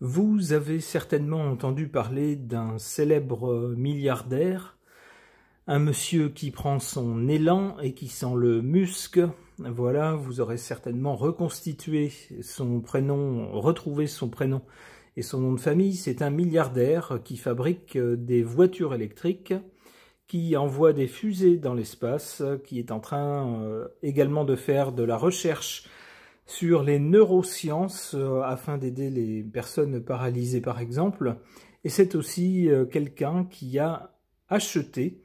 Vous avez certainement entendu parler d'un célèbre milliardaire, un monsieur qui prend son élan et qui sent le musc. Voilà, vous aurez certainement reconstitué son prénom, retrouvé son prénom et son nom de famille. C'est un milliardaire qui fabrique des voitures électriques, qui envoie des fusées dans l'espace, qui est en train également de faire de la recherche sur les neurosciences afin d'aider les personnes paralysées par exemple. Et c'est aussi quelqu'un qui a acheté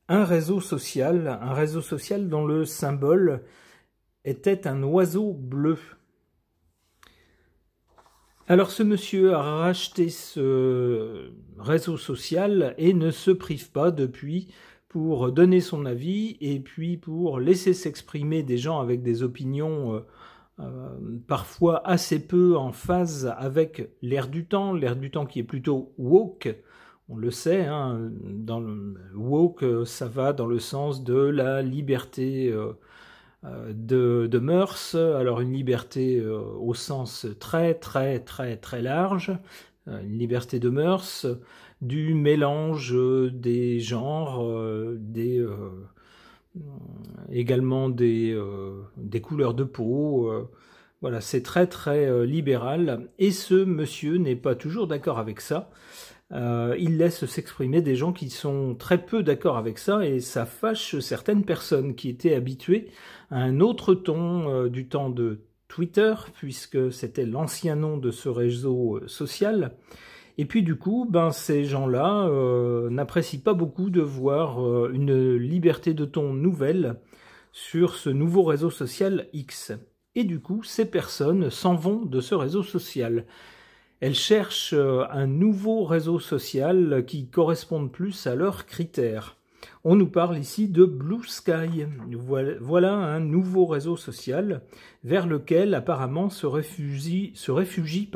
un réseau social dont le symbole était un oiseau bleu. Alors ce monsieur a racheté ce réseau social et ne se prive pas depuis pour donner son avis et puis pour laisser s'exprimer des gens avec des opinions parfois assez peu en phase avec l'air du temps qui est plutôt woke. On le sait, hein, dans le woke, ça va dans le sens de la liberté de mœurs. Alors une liberté au sens très large, une liberté de mœurs, du mélange des genres, également des couleurs de peau. Voilà, c'est très libéral. Et ce monsieur n'est pas toujours d'accord avec ça. Il laisse s'exprimer des gens qui sont très peu d'accord avec ça, et ça fâche certaines personnes qui étaient habituées à un autre ton du temps de Twitter, puisque c'était l'ancien nom de ce réseau social. Et puis du coup, ces gens-là n'apprécient pas beaucoup de voir une liberté de ton nouvelle sur ce nouveau réseau social X. Et du coup, ces personnes s'en vont de ce réseau social. Elles cherchent un nouveau réseau social qui corresponde plus à leurs critères. On nous parle ici de Blue Sky. Voilà un nouveau réseau social vers lequel apparemment se réfugient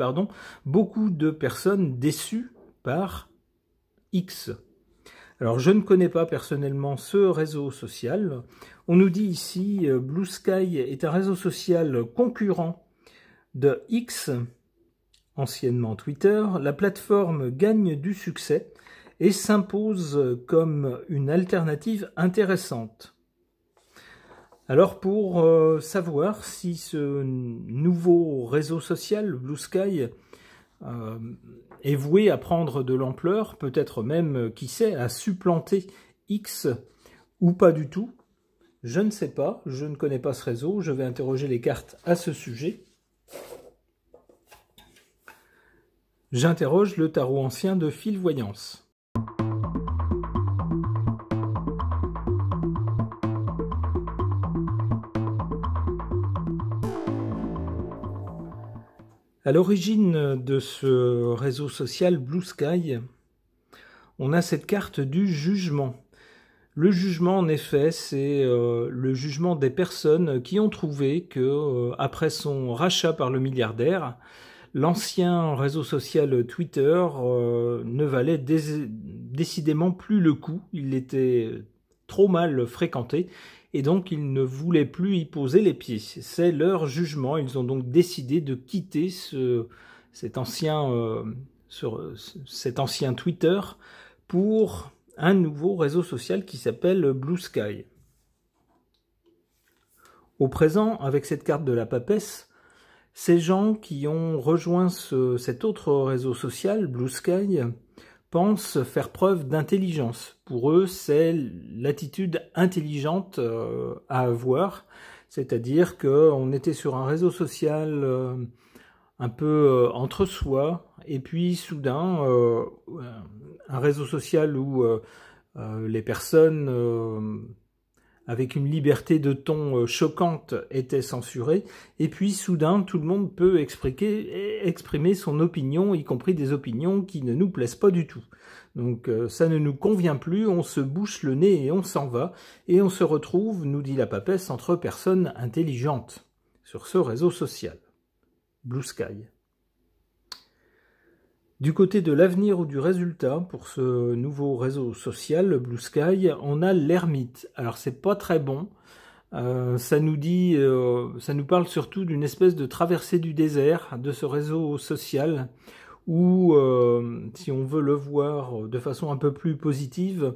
beaucoup de personnes déçues par X. Alors je ne connais pas personnellement ce réseau social. On nous dit ici Blue Sky est un réseau social concurrent de X, anciennement Twitter. La plateforme gagne du succès et s'impose comme une alternative intéressante. Alors pour savoir si ce nouveau réseau social, Blue Sky, est voué à prendre de l'ampleur, peut-être même, qui sait, à supplanter X ou pas du tout, je ne sais pas, je ne connais pas ce réseau, je vais interroger les cartes à ce sujet. J'interroge le tarot ancien de Fil Voyance. À l'origine de ce réseau social Blue Sky, on a cette carte du jugement. Le jugement, en effet, c'est le jugement des personnes qui ont trouvé que, après son rachat par le milliardaire, l'ancien réseau social Twitter ne valait décidément plus le coup. Il était trop mal fréquenté et donc ils ne voulaient plus y poser les pieds. C'est leur jugement. Ils ont donc décidé de quitter cet ancien Twitter pour un nouveau réseau social qui s'appelle Blue Sky. Au présent, avec cette carte de la papesse, ces gens qui ont rejoint cet autre réseau social, Blue Sky, pensent faire preuve d'intelligence. Pour eux, c'est l'attitude intelligente à avoir, c'est-à-dire qu'on était sur un réseau social un peu entre soi, et puis soudain, un réseau social où les personnes avec une liberté de ton choquante étaient censurées, et puis soudain tout le monde peut exprimer son opinion, y compris des opinions qui ne nous plaisent pas du tout. Donc ça ne nous convient plus, on se bouche le nez et on s'en va, et on se retrouve, nous dit la papesse, entre personnes intelligentes sur ce réseau social, Blue Sky. Du côté de l'avenir ou du résultat, pour ce nouveau réseau social, Blue Sky, on a l'ermite. Alors c'est pas très bon, ça nous parle surtout d'une espèce de traversée du désert de ce réseau social, ou si on veut le voir de façon un peu plus positive,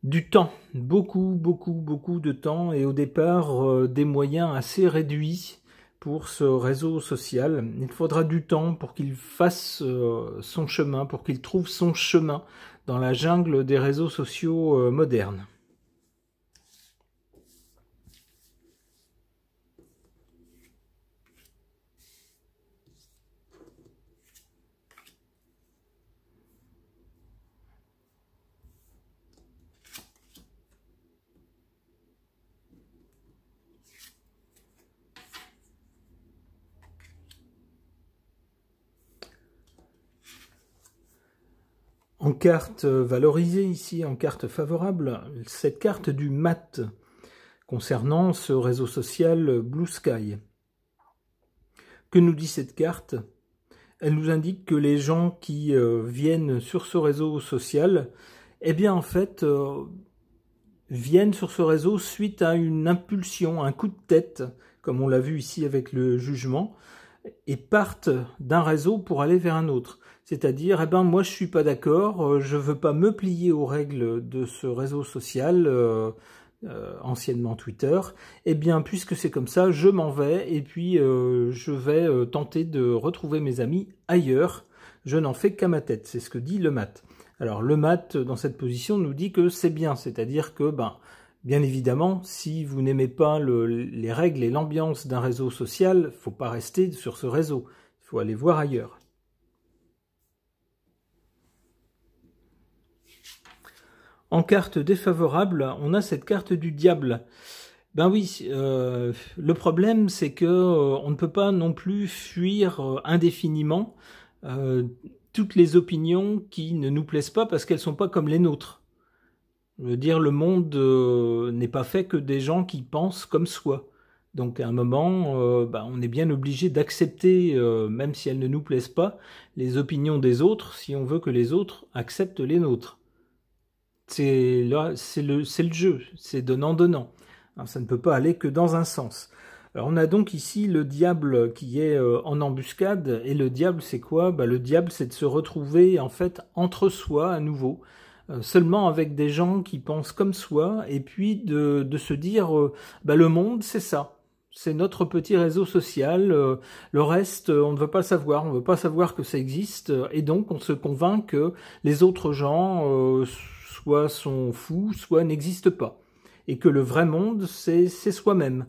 du temps, beaucoup de temps, et au départ des moyens assez réduits pour ce réseau social. Il faudra du temps pour qu'il fasse son chemin, pour qu'il trouve son chemin dans la jungle des réseaux sociaux modernes. En carte valorisée ici, en carte favorable, cette carte du mat concernant ce réseau social Blue Sky. Que nous dit cette carte? Elle nous indique que les gens qui viennent sur ce réseau social, eh bien en fait, viennent sur ce réseau suite à une impulsion, un coup de tête, comme on l'a vu ici avec le jugement, et partent d'un réseau pour aller vers un autre. C'est-à-dire, eh ben moi je suis pas d'accord, je veux pas me plier aux règles de ce réseau social, anciennement Twitter. Eh bien, puisque c'est comme ça, je m'en vais et puis je vais tenter de retrouver mes amis ailleurs. Je n'en fais qu'à ma tête, c'est ce que dit le mat. Alors le mat, dans cette position, nous dit que c'est bien, c'est-à-dire que, bien évidemment, si vous n'aimez pas les règles et l'ambiance d'un réseau social, il ne faut pas rester sur ce réseau, il faut aller voir ailleurs. En carte défavorable, on a cette carte du diable. Ben oui, le problème c'est que on ne peut pas non plus fuir indéfiniment toutes les opinions qui ne nous plaisent pas parce qu'elles ne sont pas comme les nôtres. Je veux dire, le monde n'est pas fait que des gens qui pensent comme soi. Donc à un moment, on est bien obligé d'accepter, même si elles ne nous plaisent pas, les opinions des autres, si on veut que les autres acceptent les nôtres. C'est le jeu, c'est donnant-donnant. Ça ne peut pas aller que dans un sens. Alors on a donc ici le diable qui est en embuscade, et le diable c'est quoi? Le diable c'est de se retrouver en fait entre soi à nouveau, seulement avec des gens qui pensent comme soi, et puis de se dire le monde c'est ça. C'est notre petit réseau social, le reste on ne veut pas le savoir, on ne veut pas savoir que ça existe, et donc on se convainc que les autres gens soit sont fous, soit n'existent pas. Et que le vrai monde, c'est soi-même.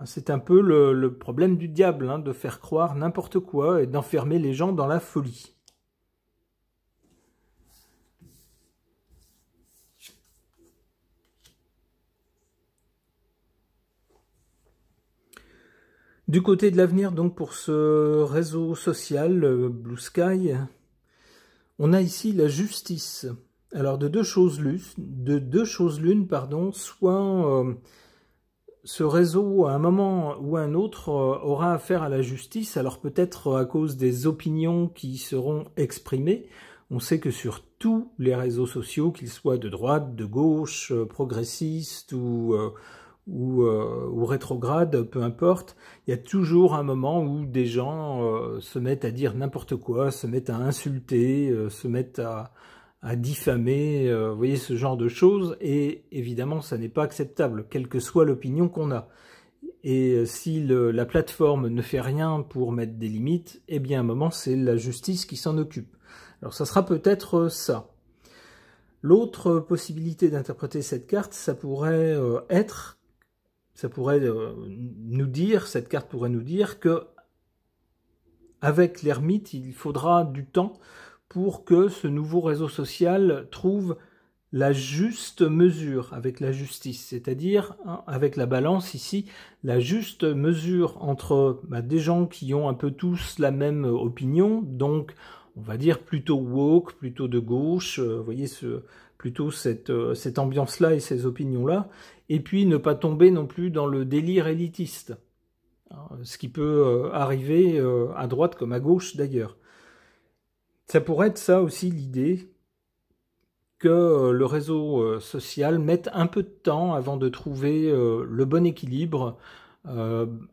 C'est un peu le problème du diable, de faire croire n'importe quoi et d'enfermer les gens dans la folie. Du côté de l'avenir, donc, pour ce réseau social, Blue Sky, on a ici la justice. Alors, de deux choses l'une, soit ce réseau, à un moment ou à un autre, aura affaire à la justice, alors peut-être à cause des opinions qui seront exprimées. On sait que sur tous les réseaux sociaux, qu'ils soient de droite, de gauche, progressistes ou rétrogrades, peu importe, il y a toujours un moment où des gens se mettent à dire n'importe quoi, se mettent à insulter, se mettent à diffamer, vous voyez, ce genre de choses, et évidemment ça n'est pas acceptable, quelle que soit l'opinion qu'on a. Et si la plateforme ne fait rien pour mettre des limites, eh bien à un moment c'est la justice qui s'en occupe. Alors ça sera peut-être ça. L'autre possibilité d'interpréter cette carte, ça pourrait nous dire, cette carte pourrait nous dire que avec l'ermite, il faudra du temps pour que ce nouveau réseau social trouve la juste mesure avec la justice, c'est-à-dire avec la balance ici, la juste mesure entre des gens qui ont un peu tous la même opinion, donc on va dire plutôt woke, plutôt de gauche, vous voyez, plutôt cette ambiance-là et ces opinions-là, et puis ne pas tomber non plus dans le délire élitiste, ce qui peut arriver à droite comme à gauche d'ailleurs. Ça pourrait être ça aussi l'idée, que le réseau social mette un peu de temps avant de trouver le bon équilibre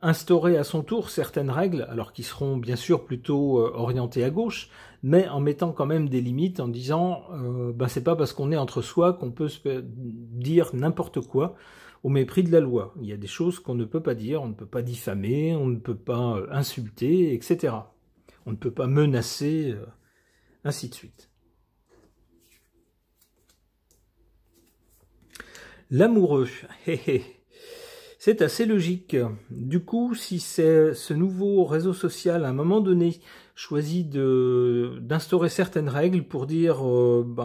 instaurer à son tour certaines règles, alors qui seront bien sûr plutôt orientées à gauche, mais en mettant quand même des limites, en disant c'est pas parce qu'on est entre soi qu'on peut se dire n'importe quoi au mépris de la loi. Il y a des choses qu'on ne peut pas dire, on ne peut pas diffamer, on ne peut pas insulter, etc. On ne peut pas menacer, ainsi de suite. L'amoureux, c'est assez logique. Du coup, si c'est ce nouveau réseau social, à un moment donné, choisit d'instaurer certaines règles pour dire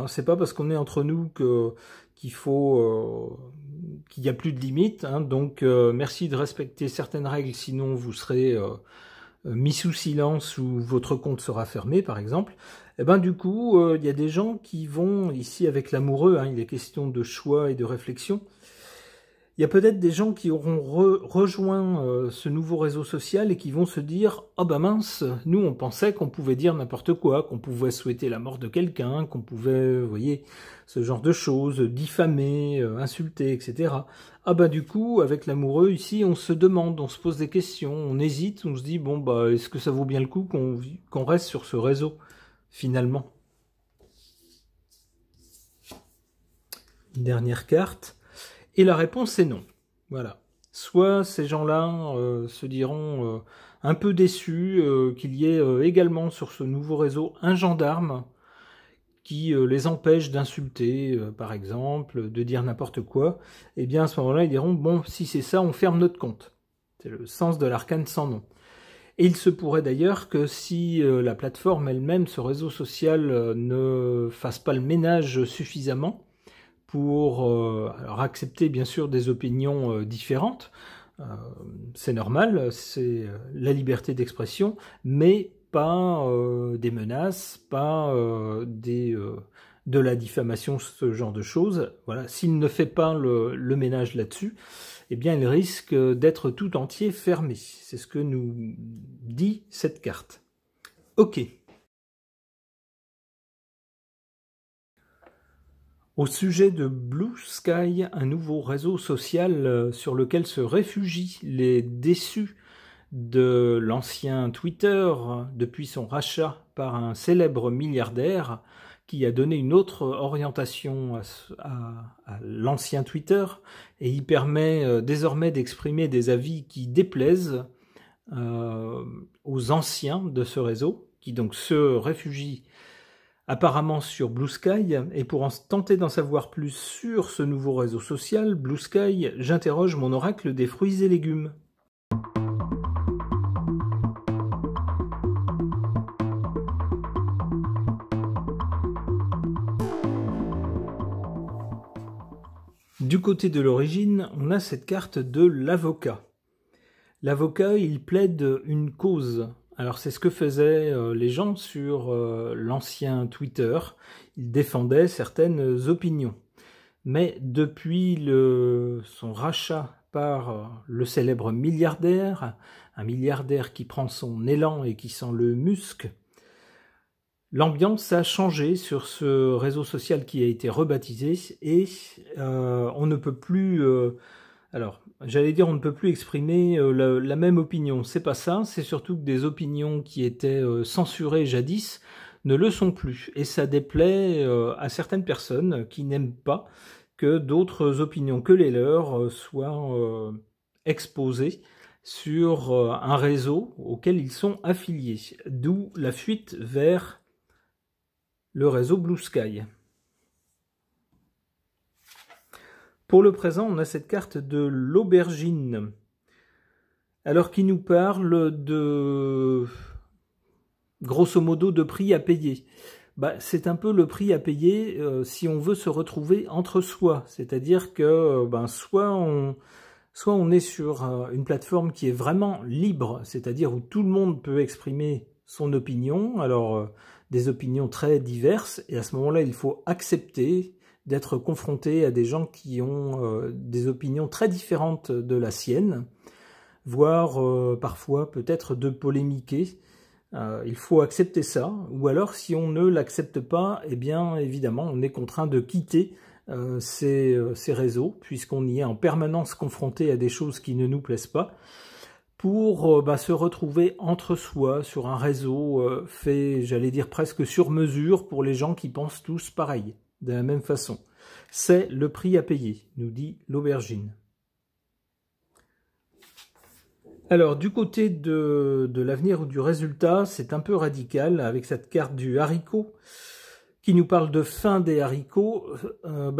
c'est pas parce qu'on est entre nous qu'il n'y a plus de limites, hein, donc merci de respecter certaines règles, sinon vous serez mis sous silence ou votre compte sera fermé, par exemple. Et du coup, il y a des gens qui vont, ici avec l'amoureux, hein, il est question de choix et de réflexion, il y a peut-être des gens qui auront rejoint ce nouveau réseau social et qui vont se dire « Ah mince, nous on pensait qu'on pouvait dire n'importe quoi, qu'on pouvait souhaiter la mort de quelqu'un, qu'on pouvait, vous voyez, ce genre de choses, diffamer, insulter, etc. » Ah du coup, avec l'amoureux, ici, on se demande, on se pose des questions, on hésite, on se dit « Bon, est-ce que ça vaut bien le coup qu'on reste sur ce réseau, finalement ?» Une dernière carte. Et la réponse est non. Voilà. Soit ces gens-là se diront un peu déçus qu'il y ait également sur ce nouveau réseau un gendarme qui les empêche d'insulter, par exemple, de dire n'importe quoi. Et bien à ce moment-là, ils diront, bon, si c'est ça, on ferme notre compte. C'est le sens de l'arcane sans nom. Et il se pourrait d'ailleurs que si la plateforme elle-même, ce réseau social, ne fasse pas le ménage suffisamment, pour alors accepter bien sûr des opinions différentes, c'est normal, c'est la liberté d'expression, mais pas des menaces, pas de la diffamation, ce genre de choses. Voilà, s'il ne fait pas le ménage là-dessus, eh bien il risque d'être tout entier fermé. C'est ce que nous dit cette carte. Ok. Au sujet de Blue Sky, un nouveau réseau social sur lequel se réfugient les déçus de l'ancien Twitter depuis son rachat par un célèbre milliardaire qui a donné une autre orientation à l'ancien Twitter et il permet désormais d'exprimer des avis qui déplaisent aux anciens de ce réseau, qui donc se réfugient apparemment sur Blue Sky, et pour tenter d'en savoir plus sur ce nouveau réseau social, Blue Sky, j'interroge mon oracle des fruits et légumes. Du côté de l'origine, on a cette carte de l'avocat. L'avocat, il plaide une cause. Alors c'est ce que faisaient les gens sur l'ancien Twitter. Ils défendaient certaines opinions. Mais depuis son rachat par le célèbre milliardaire, un milliardaire qui prend son élan et qui sent le musc, l'ambiance a changé sur ce réseau social qui a été rebaptisé et on ne peut plus... alors, j'allais dire on ne peut plus exprimer la même opinion. C'est pas ça, c'est surtout que des opinions qui étaient censurées jadis ne le sont plus. Et ça déplaît à certaines personnes qui n'aiment pas que d'autres opinions que les leurs soient exposées sur un réseau auquel ils sont affiliés. D'où la fuite vers le réseau Blue Sky. Pour le présent, on a cette carte de l'aubergine. Alors qui nous parle de, grosso modo, de prix à payer. C'est un peu le prix à payer si on veut se retrouver entre soi. C'est-à-dire que soit on est sur une plateforme qui est vraiment libre, c'est-à-dire où tout le monde peut exprimer son opinion, alors des opinions très diverses, et à ce moment-là, il faut accepter d'être confronté à des gens qui ont des opinions très différentes de la sienne, voire parfois peut-être de polémiquer. Il faut accepter ça, ou alors si on ne l'accepte pas, eh bien évidemment on est contraint de quitter ces réseaux, puisqu'on y est en permanence confronté à des choses qui ne nous plaisent pas, pour se retrouver entre soi sur un réseau fait, j'allais dire presque sur mesure pour les gens qui pensent tous pareil, de la même façon. C'est le prix à payer, nous dit l'aubergine. Alors, du côté de l'avenir ou du résultat, c'est un peu radical avec cette carte du haricot qui nous parle de fin des haricots.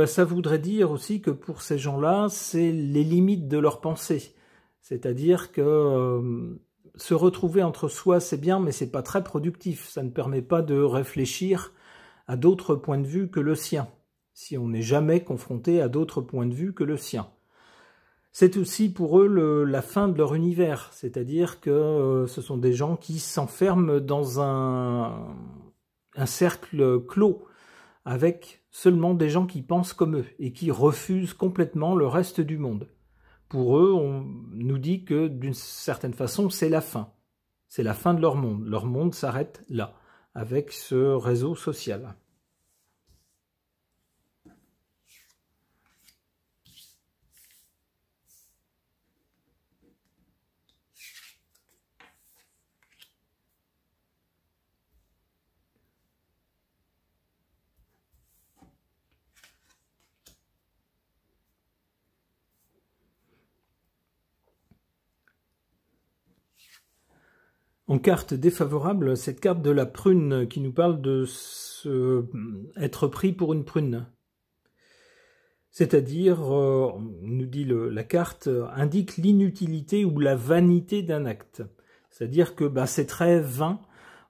Ça voudrait dire aussi que pour ces gens-là, c'est les limites de leur pensée. C'est-à-dire que se retrouver entre soi, c'est bien, mais c'est pas très productif. Ça ne permet pas de réfléchir à d'autres points de vue que le sien, si on n'est jamais confronté à d'autres points de vue que le sien. C'est aussi pour eux la fin de leur univers, c'est-à-dire que ce sont des gens qui s'enferment dans un cercle clos, avec seulement des gens qui pensent comme eux, et qui refusent complètement le reste du monde. Pour eux, on nous dit que d'une certaine façon, c'est la fin. C'est la fin de leur monde. Leur monde s'arrête là, avec ce réseau social. En carte défavorable, cette carte de la prune qui nous parle de être pris pour une prune. C'est-à-dire, nous dit la carte, indique l'inutilité ou la vanité d'un acte. C'est-à-dire que c'est très vain.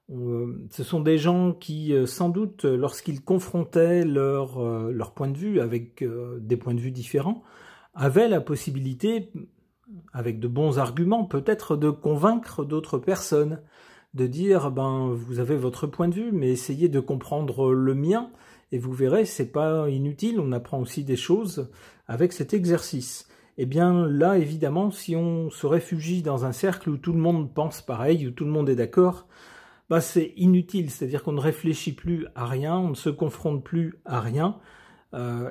Ce sont des gens qui, sans doute, lorsqu'ils confrontaient leur point de vue avec des points de vue différents, avaient la possibilité, avec de bons arguments, peut-être de convaincre d'autres personnes, de dire vous avez votre point de vue, mais essayez de comprendre le mien, et vous verrez, c'est pas inutile, on apprend aussi des choses avec cet exercice. Et bien là, évidemment, si on se réfugie dans un cercle où tout le monde pense pareil, où tout le monde est d'accord, c'est inutile, c'est-à-dire qu'on ne réfléchit plus à rien, on ne se confronte plus à rien,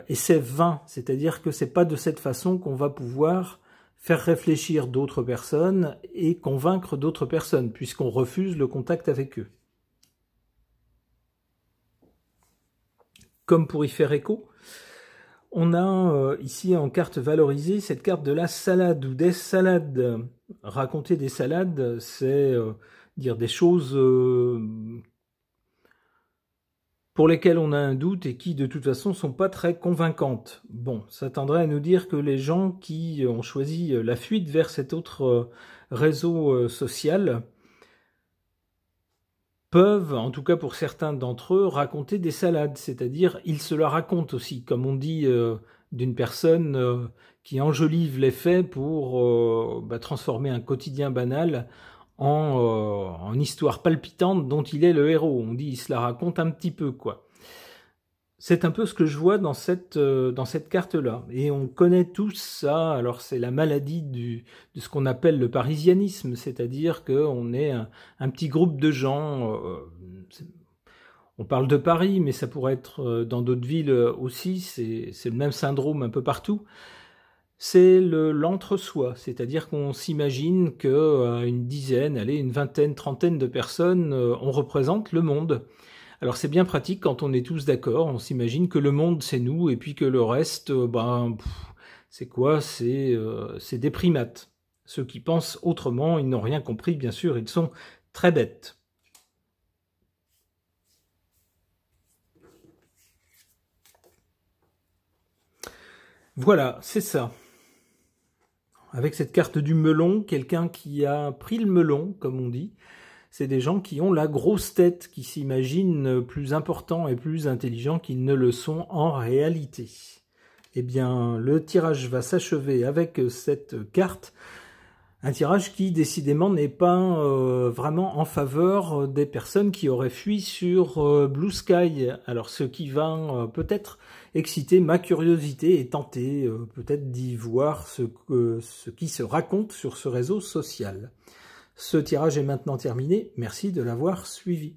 et c'est vain, c'est-à-dire que c'est pas de cette façon qu'on va pouvoir faire réfléchir d'autres personnes et convaincre d'autres personnes, puisqu'on refuse le contact avec eux. Comme pour y faire écho, on a ici en carte valorisée cette carte de la salade ou des salades. Raconter des salades, c'est dire des choses pour lesquelles on a un doute et qui de toute façon sont pas très convaincantes. Bon, ça tendrait à nous dire que les gens qui ont choisi la fuite vers cet autre réseau social peuvent, en tout cas pour certains d'entre eux, raconter des salades, c'est-à-dire ils se la racontent aussi, comme on dit d'une personne qui enjolive les faits pour transformer un quotidien banal en histoire palpitante dont il est le héros. On dit il se la raconte un petit peu, quoi. C'est un peu ce que je vois dans cette carte-là. Et on connaît tous ça, alors c'est la maladie de ce qu'on appelle le parisianisme, c'est-à-dire qu'on est un petit groupe de gens, on parle de Paris, mais ça pourrait être dans d'autres villes aussi, c'est le même syndrome un peu partout. C'est l'entre-soi, c'est-à-dire qu'on s'imagine qu'une dizaine, allez, une vingtaine, trentaine de personnes, on représente le monde. Alors c'est bien pratique quand on est tous d'accord, on s'imagine que le monde c'est nous et puis que le reste, c'est quoi? C'est des primates. Ceux qui pensent autrement, ils n'ont rien compris, bien sûr, ils sont très bêtes. Voilà, c'est ça. Avec cette carte du melon, quelqu'un qui a pris le melon, comme on dit, c'est des gens qui ont la grosse tête, qui s'imaginent plus importants et plus intelligents qu'ils ne le sont en réalité. Eh bien, le tirage va s'achever avec cette carte, un tirage qui, décidément, n'est pas vraiment en faveur des personnes qui auraient fui sur Blue Sky. Alors, ce qui va peut-être exciter ma curiosité et tenter peut-être d'y voir ce qui se raconte sur ce réseau social. Ce tirage est maintenant terminé. Merci de l'avoir suivi.